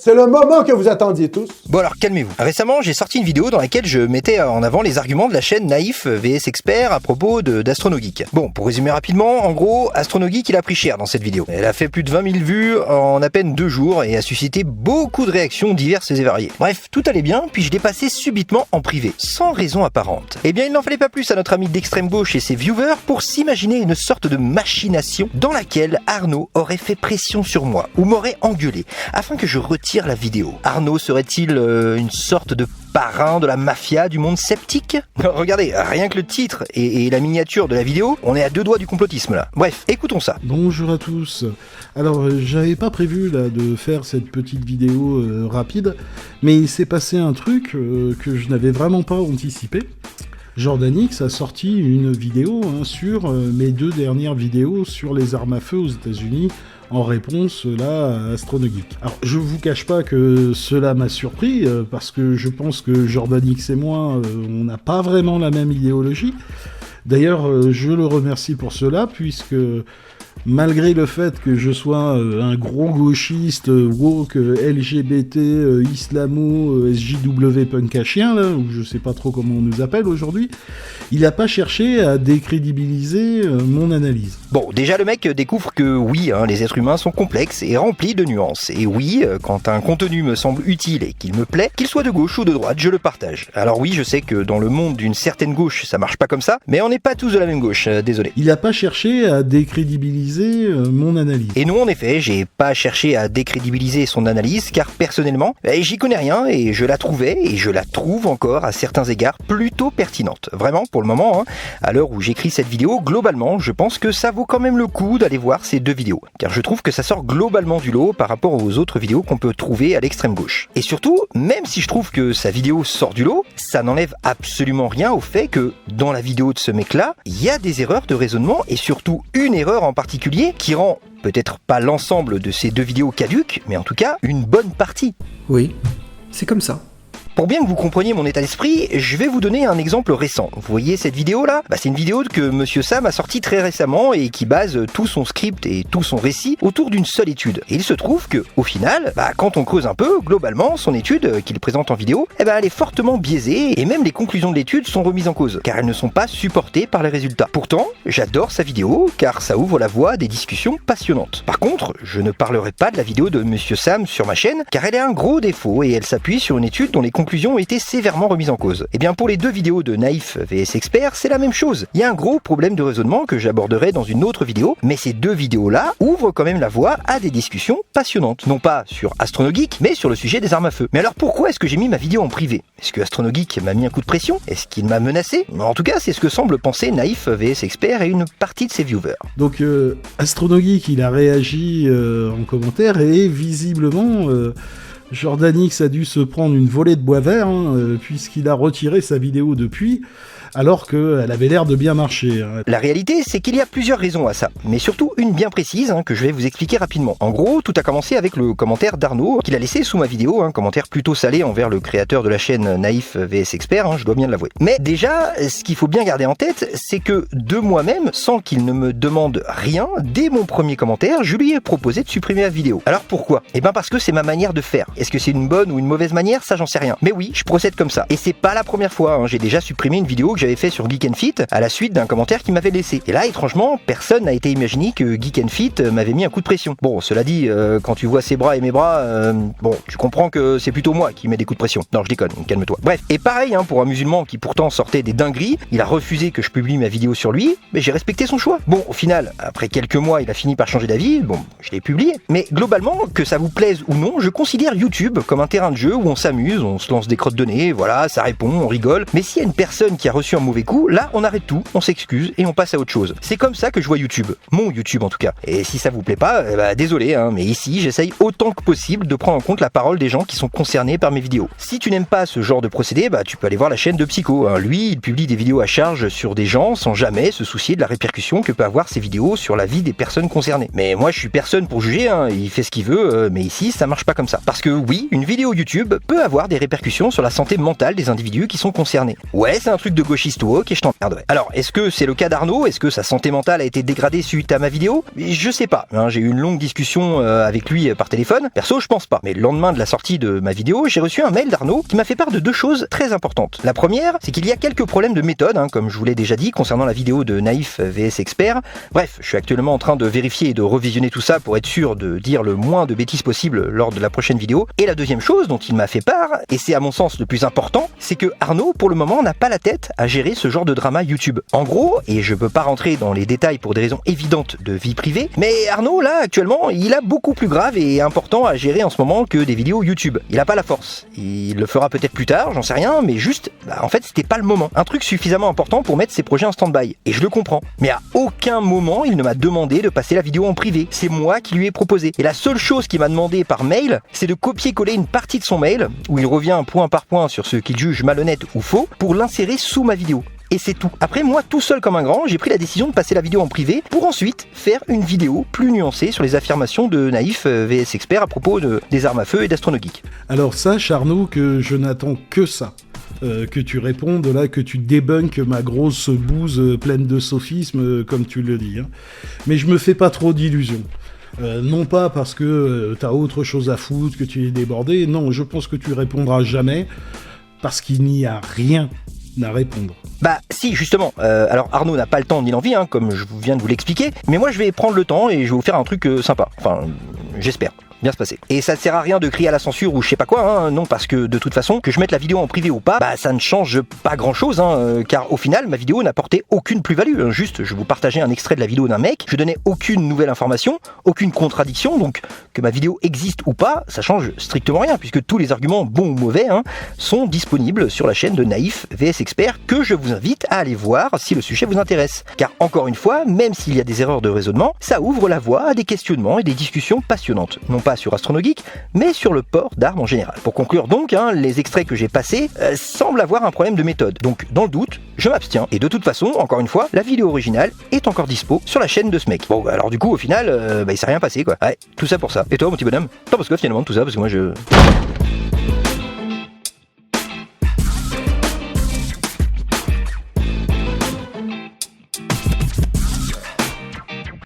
C'est le moment que vous attendiez tous. Bon alors calmez-vous. Récemment j'ai sorti une vidéo dans laquelle je mettais en avant les arguments de la chaîne Naïf vs Expert à propos d'AstronoGeek. Bon, pour résumer rapidement, en gros, AstronoGeek il a pris cher dans cette vidéo. Elle a fait plus de 20 000 vues en à peine 2 jours et a suscité beaucoup de réactions diverses et variées. Bref, tout allait bien, puis je l'ai passé subitement en privé, sans raison apparente. Eh bien il n'en fallait pas plus à notre ami d'extrême gauche et ses viewers pour s'imaginer une sorte de machination dans laquelle Arnaud aurait fait pression sur moi, ou m'aurait engueulé, afin que je retire la vidéo. Arnaud serait-il une sorte de parrain de la mafia du monde sceptique? Regardez, rien que le titre et la miniature de la vidéo, on est à 2 doigts du complotisme là. Bref, écoutons ça. Bonjour à tous. Alors, j'avais pas prévu là de faire cette petite vidéo rapide, mais il s'est passé un truc que je n'avais vraiment pas anticipé. Jordanix a sorti une vidéo sur mes 2 dernières vidéos sur les armes à feu aux États-Unis en réponse là à AstronoGeek. Alors je vous cache pas que cela m'a surpris parce que je pense que Jordanix et moi on n'a pas vraiment la même idéologie. D'ailleurs je le remercie pour cela puisque malgré le fait que je sois un gros gauchiste, woke, LGBT, islamo, SJW punk à chien, là, ou je sais pas trop comment on nous appelle aujourd'hui, il a pas cherché à décrédibiliser mon analyse. Bon, déjà le mec découvre que oui, les êtres humains sont complexes et remplis de nuances. Et oui, quand un contenu me semble utile et qu'il me plaît, qu'il soit de gauche ou de droite, je le partage. Alors oui, je sais que dans le monde d'une certaine gauche, ça marche pas comme ça, mais on n'est pas tous de la même gauche, désolé. Il a pas cherché à décrédibiliser mon analyse. Et non, en effet, j'ai pas cherché à décrédibiliser son analyse, car personnellement, j'y connais rien et je la trouvais et je la trouve encore à certains égards plutôt pertinente. Vraiment, pour le moment, à l'heure où j'écris cette vidéo, globalement, je pense que ça vaut quand même le coup d'aller voir ces 2 vidéos, car je trouve que ça sort globalement du lot par rapport aux autres vidéos qu'on peut trouver à l'extrême gauche. Et surtout, même si je trouve que sa vidéo sort du lot, ça n'enlève absolument rien au fait que dans la vidéo de ce mec-là, il y a des erreurs de raisonnement et surtout une erreur en particulier qui rend peut-être pas l'ensemble de ces 2 vidéos caduques, mais en tout cas une bonne partie. Oui, c'est comme ça. Pour bien que vous compreniez mon état d'esprit, je vais vous donner un exemple récent. Vous voyez cette vidéo là ? C'est une vidéo que Monsieur Sam a sortie très récemment et qui base tout son script et tout son récit autour d'une seule étude. Et il se trouve que, au final, quand on creuse un peu, globalement, son étude qu'il présente en vidéo, elle est fortement biaisée et même les conclusions de l'étude sont remises en cause, car elles ne sont pas supportées par les résultats. Pourtant, j'adore sa vidéo, car ça ouvre la voie à des discussions passionnantes. Par contre, je ne parlerai pas de la vidéo de Monsieur Sam sur ma chaîne, car elle a un gros défaut et elle s'appuie sur une étude dont les conclusions ont été sévèrement remises en cause. Et bien pour les 2 vidéos de Naïf vs Expert, c'est la même chose. Il y a un gros problème de raisonnement que j'aborderai dans une autre vidéo, mais ces 2 vidéos-là ouvrent quand même la voie à des discussions passionnantes. Non pas sur AstronoGeek, mais sur le sujet des armes à feu. Mais alors pourquoi est-ce que j'ai mis ma vidéo en privé? Est-ce que AstronoGeek m'a mis un coup de pression? Est-ce qu'il m'a menacé? En tout cas, c'est ce que semble penser Naïf vs Expert et une partie de ses viewers. Donc AstronoGeek, il a réagi en commentaire et visiblement Jordanix a dû se prendre une volée de bois vert puisqu'il a retiré sa vidéo depuis, alors qu'elle avait l'air de bien marcher. La réalité, c'est qu'il y a plusieurs raisons à ça, mais surtout une bien précise que je vais vous expliquer rapidement. En gros, tout a commencé avec le commentaire d'Arnaud qu'il a laissé sous ma vidéo, un commentaire plutôt salé envers le créateur de la chaîne Naïf vs Expert, je dois bien l'avouer. Mais déjà, ce qu'il faut bien garder en tête, c'est que de moi-même, sans qu'il ne me demande rien, dès mon premier commentaire, je lui ai proposé de supprimer la vidéo. Alors pourquoi ? Eh bien parce que c'est ma manière de faire. Est-ce que c'est une bonne ou une mauvaise manière ? Ça, j'en sais rien. Mais oui, je procède comme ça. Et c'est pas la première fois, j'ai déjà supprimé une vidéo que j'avais fait sur Geek & Fit à la suite d'un commentaire qui m'avait laissé. Et là, étrangement, personne n'a été imaginé que Geek & Fit m'avait mis un coup de pression. Bon, cela dit, quand tu vois ses bras et mes bras, tu comprends que c'est plutôt moi qui mets des coups de pression. Non, je déconne, calme-toi. Bref, et pareil, pour un musulman qui pourtant sortait des dingueries, il a refusé que je publie ma vidéo sur lui, mais j'ai respecté son choix. Bon, au final, après quelques mois, il a fini par changer d'avis, je l'ai publié. Mais globalement, que ça vous plaise ou non, je considère YouTube comme un terrain de jeu où on s'amuse, on se lance des crottes de nez, voilà, ça répond, on rigole. Mais s'il y a une personne qui a reçu un mauvais coup, là, on arrête tout, on s'excuse et on passe à autre chose. C'est comme ça que je vois YouTube. Mon YouTube, en tout cas. Et si ça vous plaît pas, désolé, mais ici, j'essaye autant que possible de prendre en compte la parole des gens qui sont concernés par mes vidéos. Si tu n'aimes pas ce genre de procédé, tu peux aller voir la chaîne de Psycho. Lui, il publie des vidéos à charge sur des gens sans jamais se soucier de la répercussion que peut avoir ces vidéos sur la vie des personnes concernées. Mais moi, je suis personne pour juger, il fait ce qu'il veut, mais ici, ça marche pas comme ça. Parce que oui, une vidéo YouTube peut avoir des répercussions sur la santé mentale des individus qui sont concernés. Ouais, c'est un truc de gauchiste woke et je t'emmerde, ouais. Alors, est-ce que c'est le cas d'Arnaud? Est-ce que sa santé mentale a été dégradée suite à ma vidéo? Je sais pas, hein, j'ai eu une longue discussion avec lui par téléphone. Perso, je pense pas. Mais le lendemain de la sortie de ma vidéo, j'ai reçu un mail d'Arnaud qui m'a fait part de deux choses très importantes. La première, c'est qu'il y a quelques problèmes de méthode, hein, comme je vous l'ai déjà dit, concernant la vidéo de Naïf vs Expert. Bref, je suis actuellement en train de vérifier et de revisionner tout ça pour être sûr de dire le moins de bêtises possible lors de la prochaine vidéo. Et la deuxième chose dont il m'a fait part, et c'est à mon sens le plus important, c'est que Arnaud, pour le moment, n'a pas la tête à gérer ce genre de drama YouTube. En gros, et je peux pas rentrer dans les détails pour des raisons évidentes de vie privée, mais Arnaud, là, actuellement, il a beaucoup plus grave et important à gérer en ce moment que des vidéos YouTube. Il a pas la force. Il le fera peut-être plus tard, j'en sais rien, mais juste, en fait, c'était pas le moment. Un truc suffisamment important pour mettre ses projets en stand-by. Et je le comprends. Mais à aucun moment, il ne m'a demandé de passer la vidéo en privé. C'est moi qui lui ai proposé. Et la seule chose qu'il m'a demandé par mail, c'est de copier-coller une partie de son mail, où il revient point par point sur ce qu'il juge malhonnête ou faux, pour l'insérer sous ma vidéo. Et c'est tout. Après, moi, tout seul comme un grand, j'ai pris la décision de passer la vidéo en privé pour ensuite faire une vidéo plus nuancée sur les affirmations de Naïf vs Expert à propos des armes à feu et d'Astronogeek. Alors sache, Arnaud, que je n'attends que ça. Que tu répondes là, que tu débunkes ma grosse bouse pleine de sophismes, comme tu le dis. Hein. Mais je me fais pas trop d'illusions. Non pas parce que t'as autre chose à foutre, que tu es débordé. Non, je pense que tu répondras jamais parce qu'il n'y a rien à répondre. Bah si, justement. Alors Arnaud n'a pas le temps ni l'envie, hein, comme je viens de vous l'expliquer, mais moi je vais prendre le temps et je vais vous faire un truc sympa. Enfin, j'espère bien se passer. Et ça ne sert à rien de crier à la censure ou je sais pas quoi, hein, non, parce que de toute façon, que je mette la vidéo en privé ou pas, bah ça ne change pas grand chose, hein, car au final, ma vidéo n'apportait aucune plus-value. Hein, juste, je vous partageais un extrait de la vidéo d'un mec, je donnais aucune nouvelle information, aucune contradiction, donc que ma vidéo existe ou pas, ça change strictement rien, puisque tous les arguments, bons ou mauvais, hein, sont disponibles sur la chaîne de Naïf vs Expert, que je vous invite à aller voir si le sujet vous intéresse. Car encore une fois, même s'il y a des erreurs de raisonnement, ça ouvre la voie à des questionnements et des discussions passionnantes. Non pas sur Astronogeek, mais sur le port d'armes en général. Pour conclure donc, hein, les extraits que j'ai passés semblent avoir un problème de méthode. Donc dans le doute, je m'abstiens. Et de toute façon, encore une fois, la vidéo originale est encore dispo sur la chaîne de ce mec. Bon, alors du coup, au final, il s'est rien passé, quoi. Ouais, tout ça pour ça. Et toi, mon petit bonhomme, t'en penses quoi finalement de tout ça? Parce que moi, je...